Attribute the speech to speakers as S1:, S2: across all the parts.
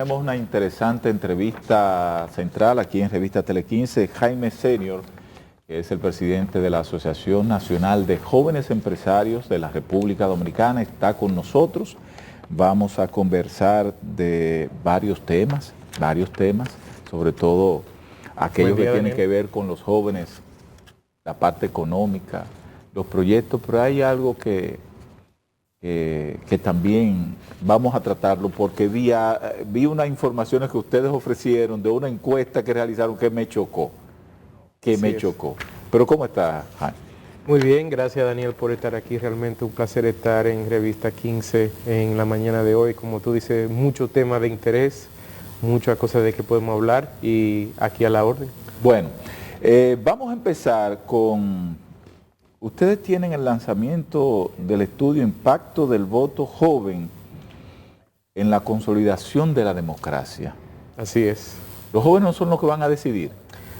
S1: Tenemos una interesante entrevista central aquí en Revista Tele 15. Jaime Senior, que es el presidente de la Asociación Nacional de Jóvenes Empresarios de la República Dominicana, está con nosotros. Vamos a conversar de varios temas, sobre todo aquellos que tienen que ver con los jóvenes, la parte económica, los proyectos, pero hay algo que también vamos a tratarlo porque vi unas informaciones que ustedes ofrecieron de una encuesta que realizaron que me chocó, Pero ¿cómo está, Jaime?
S2: Muy bien, gracias Daniel por estar aquí, realmente un placer estar en Revista 15 en la mañana de hoy. Como tú dices, muchos temas de interés, muchas cosas de que podemos hablar y aquí a la orden.
S1: Bueno, vamos a empezar con... Ustedes tienen el lanzamiento del estudio Impacto del Voto Joven en la consolidación de la democracia.
S2: Así es.
S1: Los jóvenes no son los que van a decidir,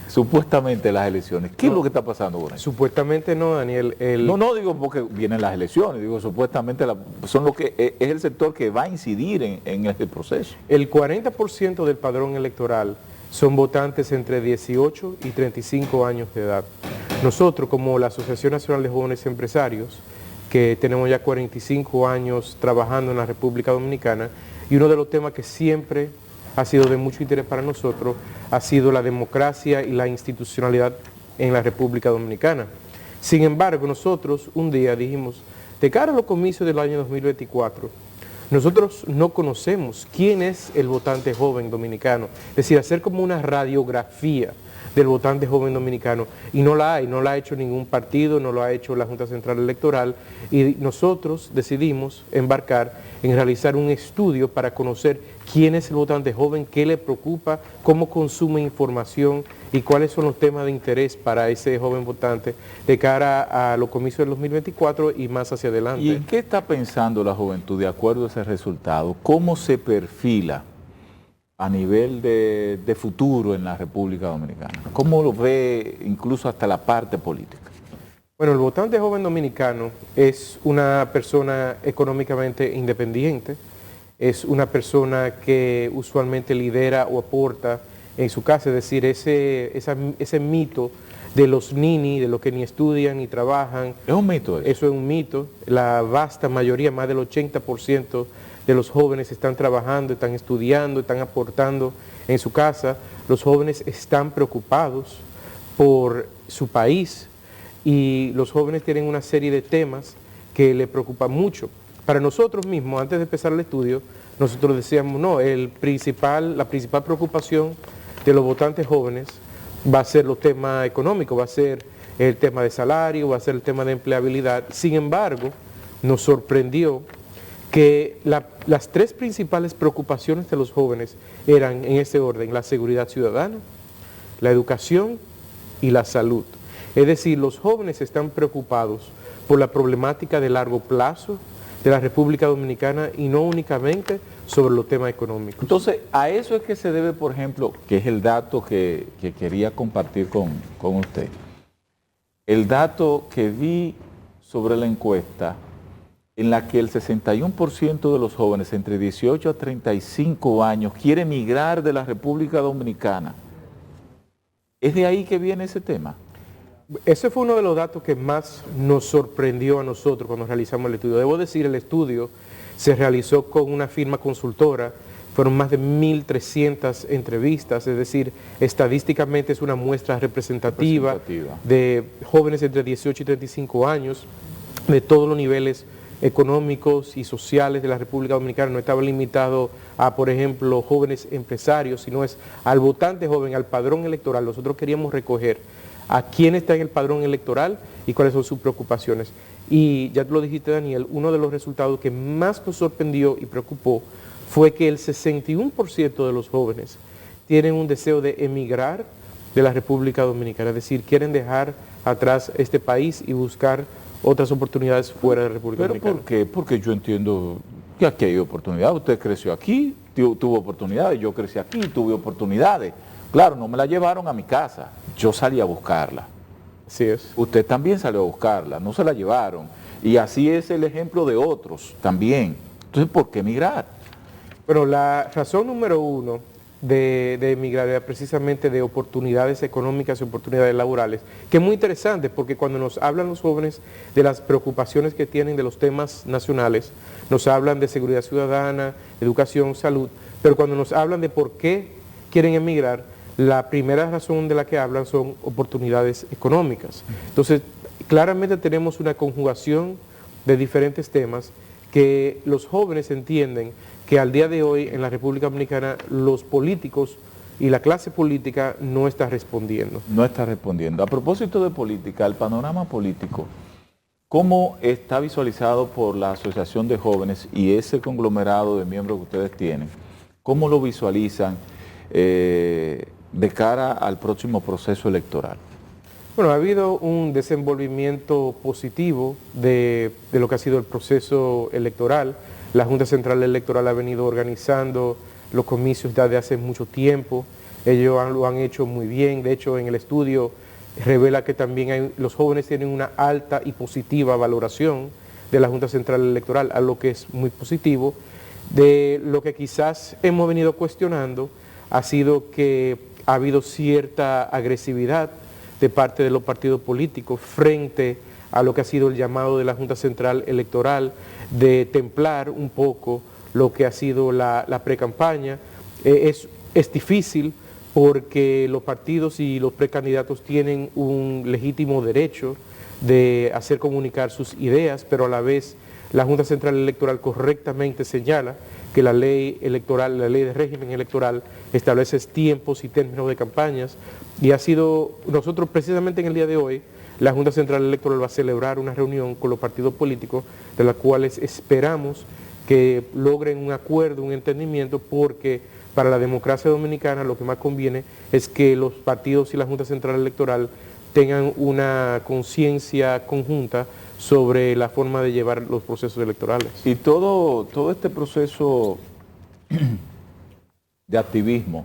S1: supuestamente, las elecciones. ¿Qué es lo que está pasando con eso?
S2: Supuestamente no, Daniel.
S1: No digo porque vienen las elecciones, digo supuestamente son lo que es el sector que va a incidir en este proceso.
S2: El 40% del padrón electoral son votantes entre 18 y 35 años de edad. Nosotros, como la Asociación Nacional de Jóvenes Empresarios, que tenemos ya 45 años trabajando en la República Dominicana, y uno de los temas que siempre ha sido de mucho interés para nosotros ha sido la democracia y la institucionalidad en la República Dominicana. Sin embargo, nosotros un día dijimos, de cara a los comicios del año 2024, nosotros no conocemos quién es el votante joven dominicano, es decir, hacer como una radiografía del votante joven dominicano, y no la ha hecho ningún partido, no lo ha hecho la Junta Central Electoral, y nosotros decidimos embarcar en realizar un estudio para conocer quién es el votante joven, qué le preocupa, cómo consume información y cuáles son los temas de interés para ese joven votante de cara a los comicios del 2024 y más hacia adelante.
S1: ¿Y en qué está pensando la juventud de acuerdo a ese resultado? ¿Cómo se perfila a nivel de futuro en la República Dominicana? ¿Cómo lo ve incluso hasta la parte política?
S2: Bueno, el votante joven dominicano es una persona económicamente independiente, es una persona que usualmente lidera o aporta en su casa, es decir, ese mito de los nini, de los que ni estudian ni trabajan.
S1: ¿Es un mito eso?
S2: Eso es un mito. La vasta mayoría, más del 80% de los jóvenes están trabajando, están estudiando, están aportando en su casa. Los jóvenes están preocupados por su país y los jóvenes tienen una serie de temas que les preocupan mucho. Para nosotros mismos, antes de empezar el estudio, nosotros decíamos, no, la principal preocupación de los votantes jóvenes va a ser los temas económicos, va a ser el tema de salario, va a ser el tema de empleabilidad. Sin embargo, nos sorprendió que las tres principales preocupaciones de los jóvenes eran en ese orden: la seguridad ciudadana, la educación y la salud. Es decir, los jóvenes están preocupados por la problemática de largo plazo de la República Dominicana y no únicamente sobre los temas económicos.
S1: Entonces, a eso es que se debe, por ejemplo, que es el dato que quería compartir con usted. El dato que vi sobre la encuesta en la que el 61% de los jóvenes entre 18 a 35 años quiere emigrar de la República Dominicana. ¿Es de ahí que viene ese tema?
S2: Ese fue uno de los datos que más nos sorprendió a nosotros cuando realizamos el estudio. Debo decir, el estudio se realizó con una firma consultora, fueron más de 1.300 entrevistas, es decir, estadísticamente es una muestra representativa de jóvenes entre 18 y 35 años, de todos los niveles económicos y sociales de la República Dominicana. No estaba limitado a, por ejemplo, jóvenes empresarios, sino es al votante joven, al padrón electoral. Nosotros queríamos recoger a quién está en el padrón electoral y cuáles son sus preocupaciones. Y ya tú lo dijiste, Daniel, uno de los resultados que más nos sorprendió y preocupó fue que el 61% de los jóvenes tienen un deseo de emigrar de la República Dominicana, es decir, quieren dejar atrás este país y buscar otras oportunidades fuera de la República Dominicana.
S1: ¿Pero por qué? Porque yo entiendo que aquí hay oportunidades. Usted creció aquí, tuvo oportunidades, yo crecí aquí, tuve oportunidades. Claro, no me la llevaron a mi casa, yo salí a buscarla.
S2: Así es.
S1: Usted también salió a buscarla, no se la llevaron. Y así es el ejemplo de otros también. Entonces, ¿por qué emigrar?
S2: Bueno, la razón número uno de emigrar era precisamente de oportunidades económicas y oportunidades laborales, que es muy interesante porque cuando nos hablan los jóvenes de las preocupaciones que tienen de los temas nacionales, nos hablan de seguridad ciudadana, educación, salud, pero cuando nos hablan de por qué quieren emigrar, la primera razón de la que hablan son oportunidades económicas. Entonces, claramente tenemos una conjugación de diferentes temas que los jóvenes entienden que al día de hoy en la República Dominicana los políticos y la clase política no está respondiendo.
S1: No está respondiendo. A propósito de política, el panorama político, ¿cómo está visualizado por la Asociación de Jóvenes y ese conglomerado de miembros que ustedes tienen? ¿Cómo lo visualizan de cara al próximo proceso electoral?
S2: Bueno, ha habido un desenvolvimiento positivo de lo que ha sido el proceso electoral. La Junta Central Electoral ha venido organizando los comicios desde hace mucho tiempo. Ellos lo han hecho muy bien. De hecho, en el estudio revela que también los jóvenes tienen una alta y positiva valoración de la Junta Central Electoral, a lo que es muy positivo. De lo que quizás hemos venido cuestionando ha sido que ha habido cierta agresividad de parte de los partidos políticos frente a lo que ha sido el llamado de la Junta Central Electoral de templar un poco lo que ha sido la precampaña. Es difícil porque los partidos y los precandidatos tienen un legítimo derecho de hacer comunicar sus ideas, pero a la vez la Junta Central Electoral correctamente señala que la ley electoral, la ley de régimen electoral, establece tiempos y términos de campañas, y ha sido, nosotros precisamente en el día de hoy, la Junta Central Electoral va a celebrar una reunión con los partidos políticos, de las cuales esperamos que logren un acuerdo, un entendimiento, porque para la democracia dominicana lo que más conviene es que los partidos y la Junta Central Electoral tengan una conciencia conjunta sobre la forma de llevar los procesos electorales.
S1: Y todo este proceso de activismo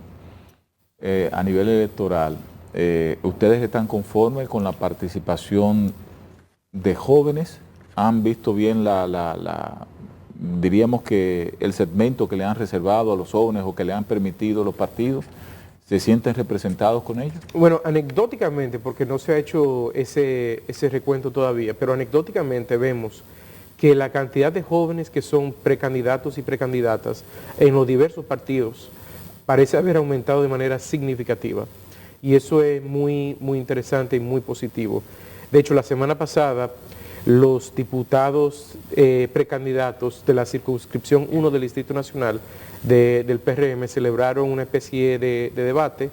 S1: a nivel electoral, ¿ustedes están conformes con la participación de jóvenes? ¿Han visto bien diríamos que el segmento que le han reservado a los jóvenes o que le han permitido los partidos? ¿Se sienten representados con ellos?
S2: Bueno, anecdóticamente, porque no se ha hecho ese recuento todavía, pero anecdóticamente vemos que la cantidad de jóvenes que son precandidatos y precandidatas en los diversos partidos parece haber aumentado de manera significativa. Y eso es muy, muy interesante y muy positivo. De hecho, la semana pasada, los diputados precandidatos de la circunscripción 1 del Distrito Nacional del PRM celebraron una especie de debate,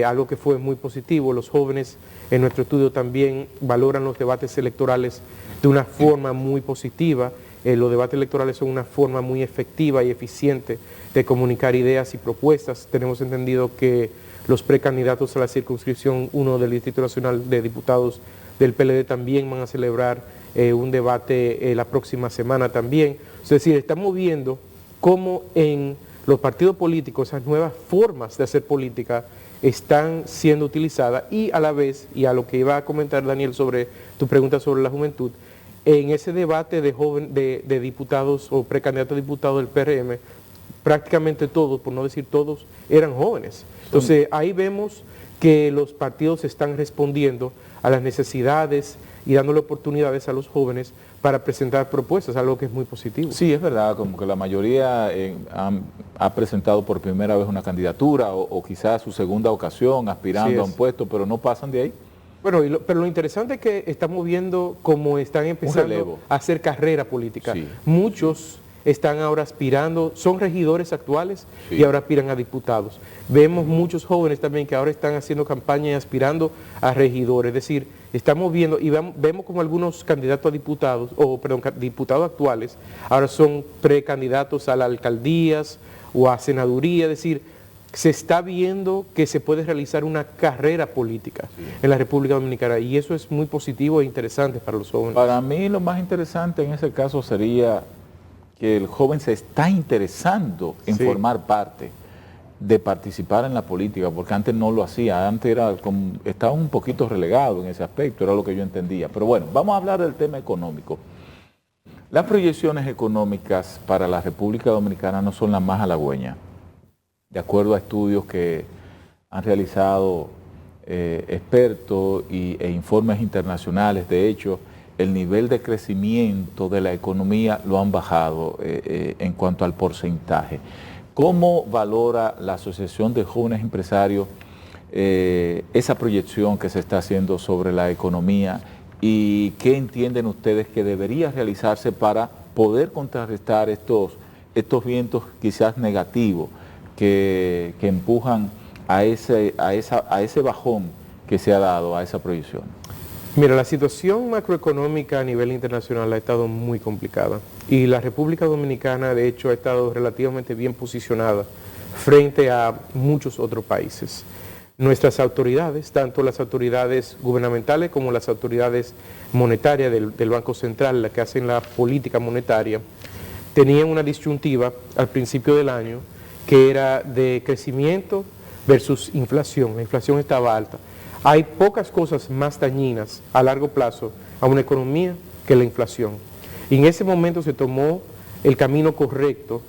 S2: algo que fue muy positivo. Los jóvenes en nuestro estudio también valoran los debates electorales de una forma muy positiva. Los debates electorales son una forma muy efectiva y eficiente de comunicar ideas y propuestas. Tenemos entendido que los precandidatos a la circunscripción 1 del Distrito Nacional de Diputados del PLD también van a celebrar un debate la próxima semana también. Es decir, estamos viendo cómo en los partidos políticos esas nuevas formas de hacer política están siendo utilizadas, y a la vez, y a lo que iba a comentar Daniel sobre tu pregunta sobre la juventud, en ese debate de diputados o precandidatos a diputados del PRM, prácticamente todos, por no decir todos, eran jóvenes. Entonces ahí vemos que los partidos están respondiendo a las necesidades y dándole oportunidades a los jóvenes para presentar propuestas, algo que es muy positivo.
S1: Sí, es verdad, como que la mayoría ha presentado por primera vez una candidatura o quizás su segunda ocasión aspirando a un puesto, pero no pasan de ahí.
S2: Bueno, pero lo interesante es que estamos viendo cómo están empezando a hacer carrera política. Sí. Muchos están ahora aspirando, son regidores actuales y ahora aspiran a diputados. Vemos muchos jóvenes también que ahora están haciendo campaña y aspirando a regidores. Es decir, estamos viendo y vemos como algunos candidatos a diputados, diputados actuales, ahora son precandidatos a las alcaldías o a senaduría. Es decir, se está viendo que se puede realizar una carrera política en la República Dominicana, y eso es muy positivo e interesante para los jóvenes.
S1: Para mí lo más interesante en ese caso sería que el joven se está interesando en formar parte, de participar en la política, porque antes no lo hacía, antes estaba un poquito relegado en ese aspecto, era lo que yo entendía. Pero bueno, vamos a hablar del tema económico. Las proyecciones económicas para la República Dominicana no son las más halagüeñas. De acuerdo a estudios que han realizado expertos e informes internacionales, de hecho, el nivel de crecimiento de la economía lo han bajado en cuanto al porcentaje. ¿Cómo valora la Asociación de Jóvenes Empresarios esa proyección que se está haciendo sobre la economía y qué entienden ustedes que debería realizarse para poder contrarrestar estos vientos quizás negativos que empujan a ese bajón que se ha dado a esa proyección?
S2: Mira, la situación macroeconómica a nivel internacional ha estado muy complicada y la República Dominicana de hecho ha estado relativamente bien posicionada frente a muchos otros países. Nuestras autoridades, tanto las autoridades gubernamentales como las autoridades monetarias del Banco Central, las que hacen la política monetaria, tenían una disyuntiva al principio del año que era de crecimiento versus inflación. La inflación estaba alta. Hay pocas cosas más dañinas a largo plazo a una economía que la inflación. Y en ese momento se tomó el camino correcto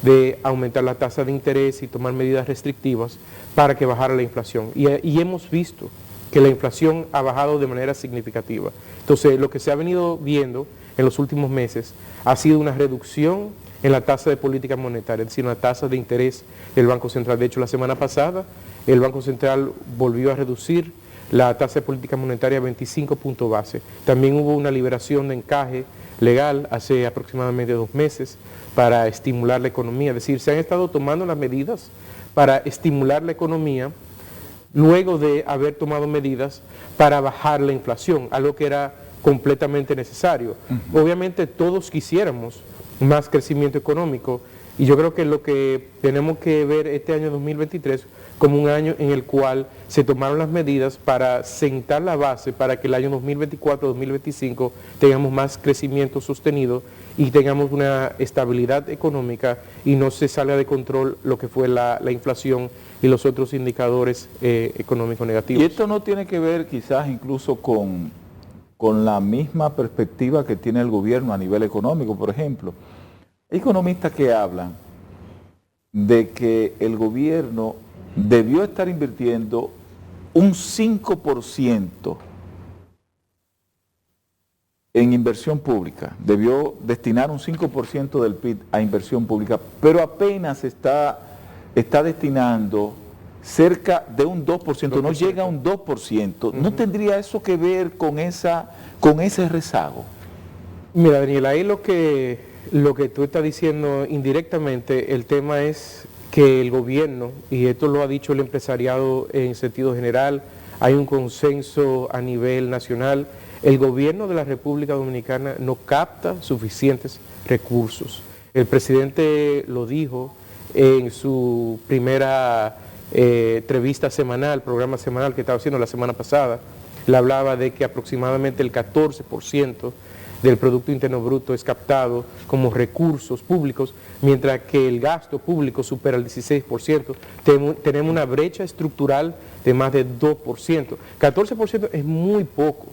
S2: de aumentar la tasa de interés y tomar medidas restrictivas para que bajara la inflación. Y hemos visto que la inflación ha bajado de manera significativa. Entonces, lo que se ha venido viendo en los últimos meses ha sido una reducción en la tasa de política monetaria, es decir, una tasa de interés del Banco Central. De hecho, la semana pasada el Banco Central volvió a reducir la tasa de política monetaria a 25 puntos base. También hubo una liberación de encaje legal hace aproximadamente 2 meses para estimular la economía. Es decir, se han estado tomando las medidas para estimular la economía luego de haber tomado medidas para bajar la inflación, algo que era completamente necesario. Obviamente todos quisiéramos más crecimiento económico y yo creo que lo que tenemos que ver este año 2023 como un año en el cual se tomaron las medidas para sentar la base para que el año 2024-2025 tengamos más crecimiento sostenido y tengamos una estabilidad económica y no se salga de control lo que fue la inflación y los otros indicadores económicos negativos.
S1: Y esto no tiene que ver quizás incluso con la misma perspectiva que tiene el gobierno a nivel económico, por ejemplo. Hay economistas que hablan de que el gobierno debió estar invirtiendo un 5% en inversión pública, debió destinar un 5% del PIB a inversión pública, pero apenas está destinando cerca de un 2%, no llega a un 2%. ¿No tendría eso que ver con ese rezago?
S2: Mira, Daniel, ahí lo que tú estás diciendo indirectamente, el tema es que el gobierno, y esto lo ha dicho el empresariado en sentido general, hay un consenso a nivel nacional, el gobierno de la República Dominicana no capta suficientes recursos. El presidente lo dijo en su primera entrevista semanal, programa semanal que estaba haciendo la semana pasada. Le hablaba de que aproximadamente el 14% del Producto Interno Bruto es captado como recursos públicos, mientras que el gasto público supera el 16%. Tenemos una brecha estructural de más de 2%. 14% es muy poco.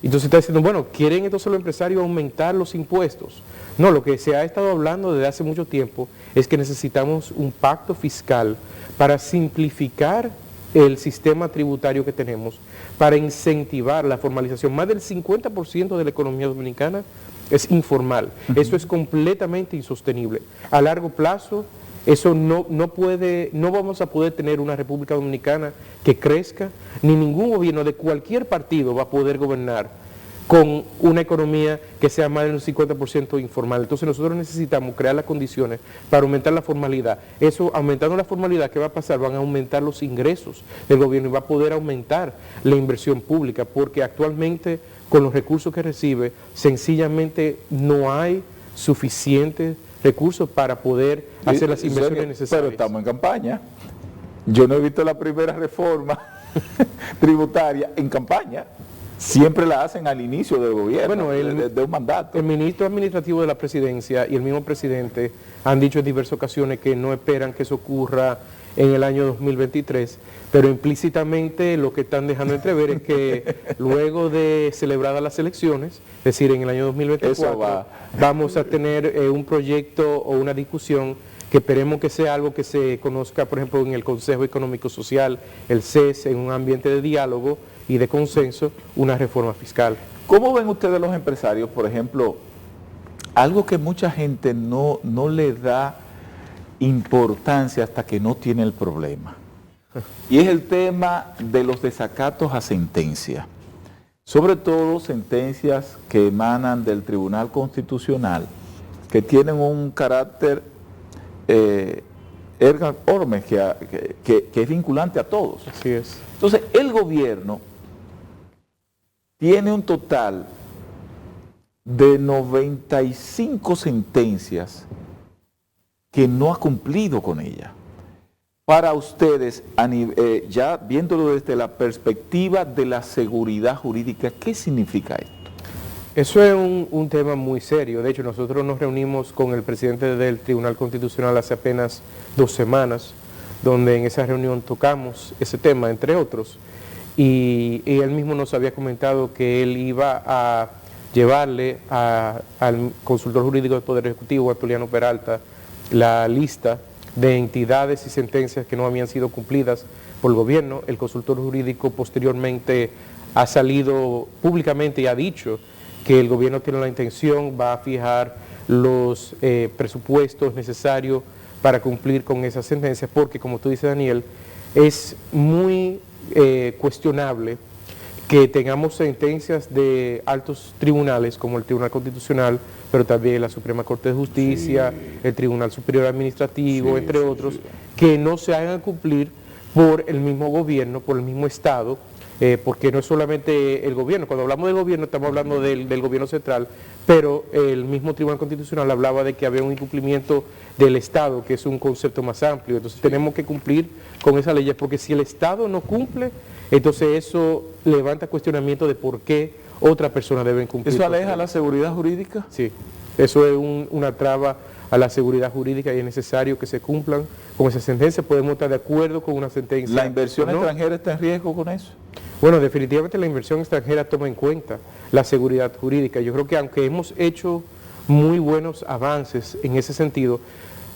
S2: Entonces está diciendo, bueno, ¿quieren entonces los empresarios aumentar los impuestos? No, lo que se ha estado hablando desde hace mucho tiempo es que necesitamos un pacto fiscal para simplificar el sistema tributario que tenemos, para incentivar la formalización. Más del 50% de la economía dominicana es informal. Eso es completamente insostenible. A largo plazo, eso no vamos a poder tener una República Dominicana que crezca, ni ningún gobierno de cualquier partido va a poder gobernar con una economía que sea más del 50% informal. Entonces nosotros necesitamos crear las condiciones para aumentar la formalidad. Eso, aumentando la formalidad, ¿qué va a pasar? Van a aumentar los ingresos del gobierno y va a poder aumentar la inversión pública, porque actualmente con los recursos que recibe, sencillamente no hay suficientes recursos para poder hacer las inversiones necesarias.
S1: Pero estamos en campaña. Yo no he visto la primera reforma tributaria en campaña. Siempre la hacen al inicio del gobierno, bueno, de un mandato.
S2: El ministro administrativo de la presidencia y el mismo presidente han dicho en diversas ocasiones que no esperan que eso ocurra en el año 2023, pero implícitamente lo que están dejando entrever es que luego de celebradas las elecciones, es decir, en el año 2024, vamos a tener un proyecto o una discusión que esperemos que sea algo que se conozca, por ejemplo, en el Consejo Económico Social, el CES, en un ambiente de diálogo y de consenso, una reforma fiscal.
S1: ¿Cómo ven ustedes los empresarios, por ejemplo, algo que mucha gente no le da importancia hasta que no tiene el problema? Y es el tema de los desacatos a sentencia, sobre todo sentencias que emanan del Tribunal Constitucional, que tienen un carácter erga omnes, que es vinculante a todos.
S2: Así es.
S1: Entonces, el gobierno tiene un total de 95 sentencias que no ha cumplido con ella. Para ustedes, ya viéndolo desde la perspectiva de la seguridad jurídica, ¿qué significa esto?
S2: Eso es un tema muy serio. De hecho, nosotros nos reunimos con el presidente del Tribunal Constitucional hace apenas 2 semanas, donde en esa reunión tocamos ese tema, entre otros. Y él mismo nos había comentado que él iba a llevarle al consultor jurídico del Poder Ejecutivo, Artuliano Peralta, la lista de entidades y sentencias que no habían sido cumplidas por el gobierno. El consultor jurídico posteriormente ha salido públicamente y ha dicho que el gobierno tiene la intención, va a fijar los presupuestos necesarios para cumplir con esas sentencias, porque como tú dices, Daniel, es muy cuestionable que tengamos sentencias de altos tribunales como el Tribunal Constitucional, pero también la Suprema Corte de Justicia, el Tribunal Superior Administrativo, entre otros, que no se hagan cumplir por el mismo gobierno, por el mismo Estado, porque no es solamente el gobierno. Cuando hablamos del gobierno estamos hablando del gobierno central, pero el mismo Tribunal Constitucional hablaba de que había un incumplimiento del Estado, que es un concepto más amplio. Entonces tenemos que cumplir con esa ley, porque si el Estado no cumple, entonces eso levanta cuestionamiento de por qué otra persona debe cumplir.
S1: ¿Eso aleja la seguridad jurídica?
S2: Sí, eso es una traba a la seguridad jurídica y es necesario que se cumplan con esa sentencia. Podemos estar de acuerdo con una sentencia.
S1: ¿La inversión extranjera está en riesgo con eso?
S2: Bueno, definitivamente la inversión extranjera toma en cuenta la seguridad jurídica. Yo creo que aunque hemos hecho muy buenos avances en ese sentido,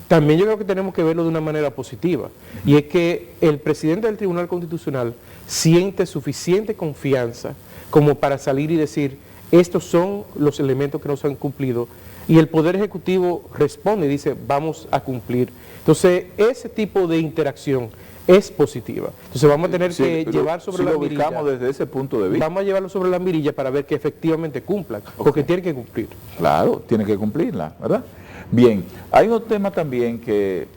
S2: también yo creo que tenemos que verlo de una manera positiva. Y es que el presidente del Tribunal Constitucional siente suficiente confianza como para salir y decir, estos son los elementos que no se han cumplido, y el Poder Ejecutivo responde y dice, vamos a cumplir. Entonces, ese tipo de interacción es positiva. Entonces vamos a tener que llevar sobre la mirilla.
S1: Lo desde ese punto de vista.
S2: Vamos a llevarlo sobre la mirilla para ver que efectivamente cumplan, porque tienen que cumplir.
S1: Claro, tienen que cumplirla, ¿verdad? Bien, hay un tema también que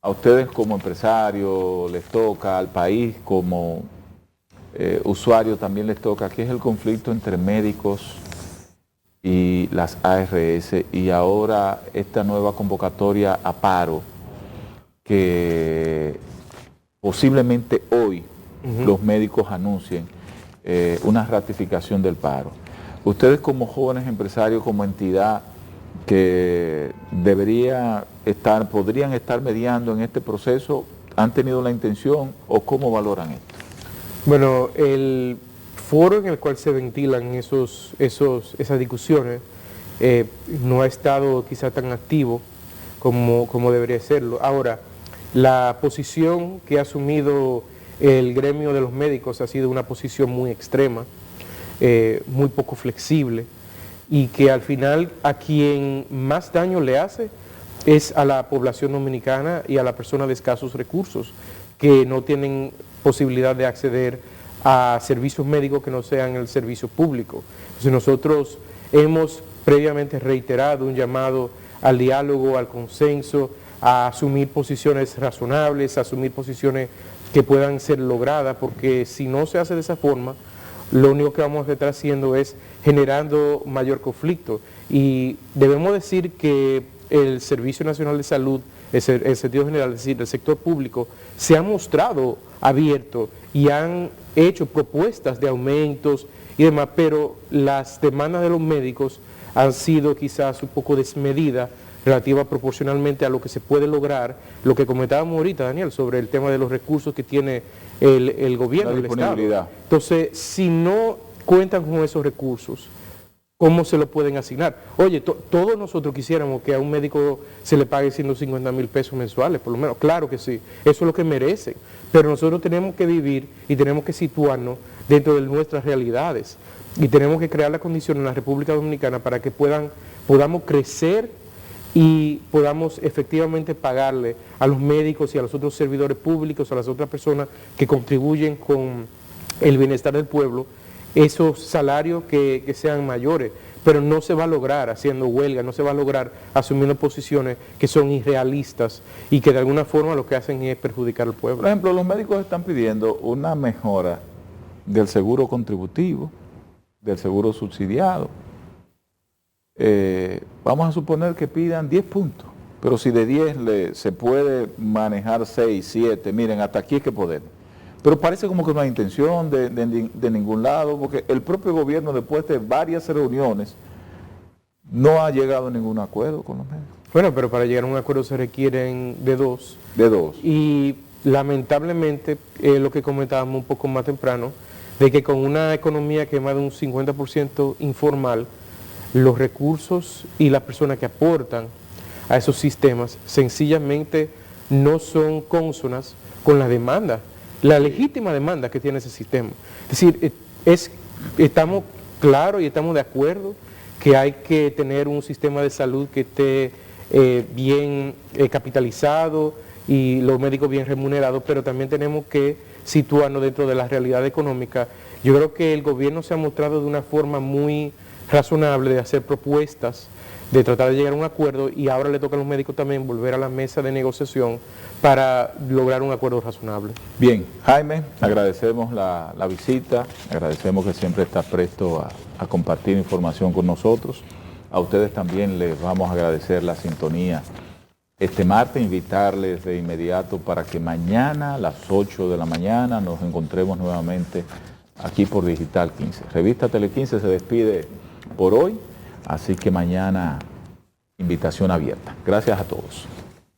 S1: a ustedes como empresarios les toca, al país como usuario también les toca, que es el conflicto entre médicos y las ARS, y ahora esta nueva convocatoria a paro, que posiblemente hoy los médicos anuncien una ratificación del paro. Ustedes como jóvenes empresarios, como entidad que podrían estar mediando en este proceso, ¿han tenido la intención o cómo valoran esto?
S2: Bueno, el foro en el cual se ventilan esas discusiones no ha estado quizá tan activo como debería serlo. Ahora, la posición que ha asumido el gremio de los médicos ha sido una posición muy extrema, muy poco flexible, y que al final a quien más daño le hace es a la población dominicana y a la persona de escasos recursos, que no tienen posibilidad de acceder a servicios médicos que no sean el servicio público. Entonces nosotros hemos previamente reiterado un llamado al diálogo, al consenso, a asumir posiciones razonables, a asumir posiciones que puedan ser logradas, porque si no se hace de esa forma, lo único que vamos a estar haciendo es generando mayor conflicto. Y debemos decir que el Servicio Nacional de Salud, en sentido general, es decir, el sector público, se ha mostrado abierto y han hecho propuestas de aumentos y demás, pero las demandas de los médicos han sido quizás un poco desmedidas relativa proporcionalmente a lo que se puede lograr, lo que comentábamos ahorita, Daniel, sobre el tema de los recursos que tiene el gobierno, el Estado. Entonces, si no cuentan con esos recursos, ¿cómo se lo pueden asignar? Oye, todos nosotros quisiéramos que a un médico se le pague 150,000 pesos mensuales, por lo menos. Claro que sí, eso es lo que merecen. Pero nosotros tenemos que vivir y tenemos que situarnos dentro de nuestras realidades. Y tenemos que crear las condiciones en la República Dominicana para que podamos crecer y podamos efectivamente pagarle a los médicos y a los otros servidores públicos, a las otras personas que contribuyen con el bienestar del pueblo, esos salarios que sean mayores, pero no se va a lograr haciendo huelga, no se va a lograr asumiendo posiciones que son irrealistas y que de alguna forma lo que hacen es perjudicar al pueblo.
S1: Por ejemplo, los médicos están pidiendo una mejora del seguro contributivo, del seguro subsidiado. Vamos a suponer que pidan 10 puntos, pero si de 10 se puede manejar 6, 7, miren, hasta aquí es que podemos. Pero parece como que no hay intención de ningún lado, porque el propio gobierno, después de varias reuniones, no ha llegado a ningún acuerdo con los médicos.
S2: Bueno, pero para llegar a un acuerdo se requieren de dos.
S1: De dos.
S2: Y lamentablemente, lo que comentábamos un poco más temprano, de que con una economía que es más de un 50% informal, los recursos y las personas que aportan a esos sistemas sencillamente no son cónsonas con la demanda, la legítima demanda que tiene ese sistema. Es decir, estamos claros y estamos de acuerdo que hay que tener un sistema de salud que esté bien capitalizado y los médicos bien remunerados, pero también tenemos que situarnos dentro de la realidad económica. Yo creo que el gobierno se ha mostrado de una forma muy razonable de hacer propuestas, de tratar de llegar a un acuerdo, y ahora le toca a los médicos también volver a la mesa de negociación para lograr un acuerdo razonable.
S1: Bien, Jaime, agradecemos la visita, agradecemos que siempre está presto a compartir información con nosotros. A ustedes también les vamos a agradecer la sintonía este martes, invitarles de inmediato para que mañana a las 8 de la mañana nos encontremos nuevamente aquí por Digital 15. Revista Tele 15 se despide por hoy, así que mañana invitación abierta. Gracias a todos.